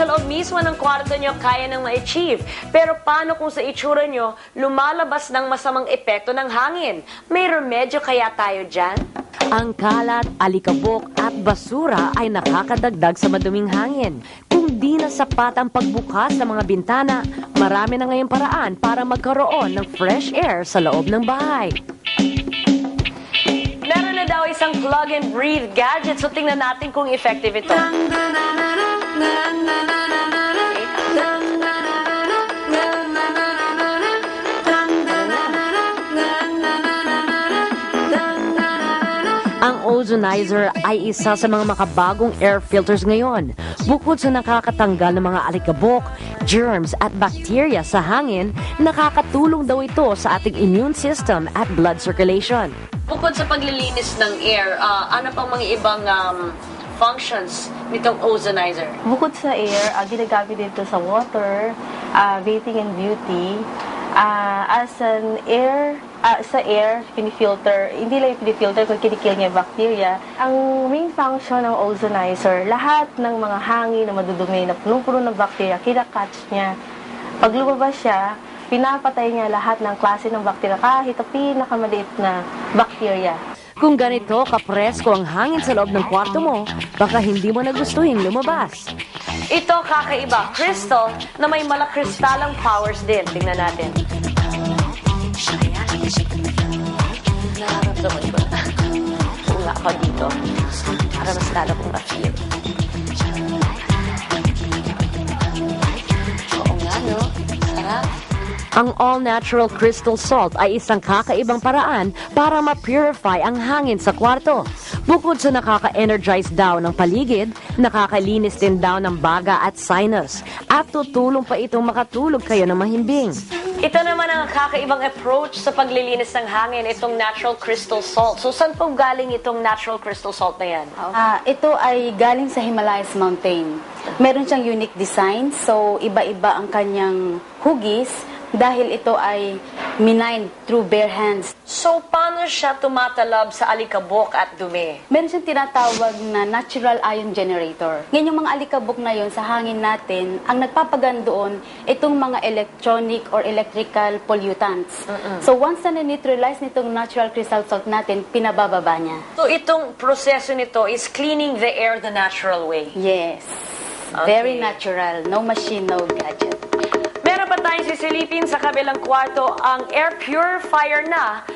sa loob mismo ng kwarto nyo kaya nang ma-achieve. Pero paano kung sa itsura nyo lumalabas ng masamang epekto ng hangin? May remedyo kaya tayo dyan? Ang kalat, alikabok at basura ay nakakadagdag sa maduming hangin. Kung di na sapat ang pagbukas ng mga bintana, marami na ngayong paraan para magkaroon ng fresh air sa loob ng bahay. Meron na daw isang plug-and-breathe gadget, so tingnan natin kung effective ito. Ang ozonizer ay isa sa mga makabagong air filters ngayon. Bukod sa nakakatanggal ng mga alikabok, germs at bacteria sa hangin, nakakatulong daw ito sa ating immune system at blood circulation. Bukod sa paglilinis ng air, ano pang mga ibang functions nitong ozonizer? Bukod sa air, ginagamit dito sa water, bathing and beauty, as an air, sa air, pinifilter, hindi lang pinifilter kung kinikil niya yung bacteria. Ang main function ng ozonizer, lahat ng mga hangin na madudumi na punong-puno ng bacteria, kinakatch niya. Pag lumabas siya, pinapatay niya lahat ng klase ng bacteria, kahit ang pinakamaliit na bacteria. Kung ganito kapresko ang hangin sa loob ng kwarto mo, baka hindi mo nagustuhin lumabas. Ito kakaiba, crystal, na may malakristalang powers din. Tingnan natin. Nararamdaman ko na. Kung nga ako dito, para mas lalo kong ma-feel. Oo nga, no? Sarap. Ang all-natural crystal salt ay isang kakaibang paraan para ma-purify ang hangin sa kwarto. Bukod sa nakaka-energize daw ng paligid, nakakalinis din daw ng baga at sinus. At tutulong pa itong makatulog kayo ng mahimbing. Ito naman ang kakaibang approach sa paglilinis ng hangin, itong natural crystal salt. So, saan po galing itong natural crystal salt na yan? Ito ay galing sa Himalayas Mountain. Meron siyang unique design, so iba-iba ang kanyang hugis dahil ito ay mined through bare hands. So, paano siya tumatalab sa alikabok at dumi? Meron siyang tinatawag na natural ion generator. Ngayon yung mga alikabok na yon sa hangin natin, ang nagpapagan doon, itong mga electronic or electrical pollutants. So, once na neutralize nitong natural crystal salt natin, pinabababa niya. So, itong proseso nito is cleaning the air the natural way? Yes. Okay. Very natural. No machine, no gadget. Meron pa tayong sisilipin sa kabilang kwarto, ang air purifier na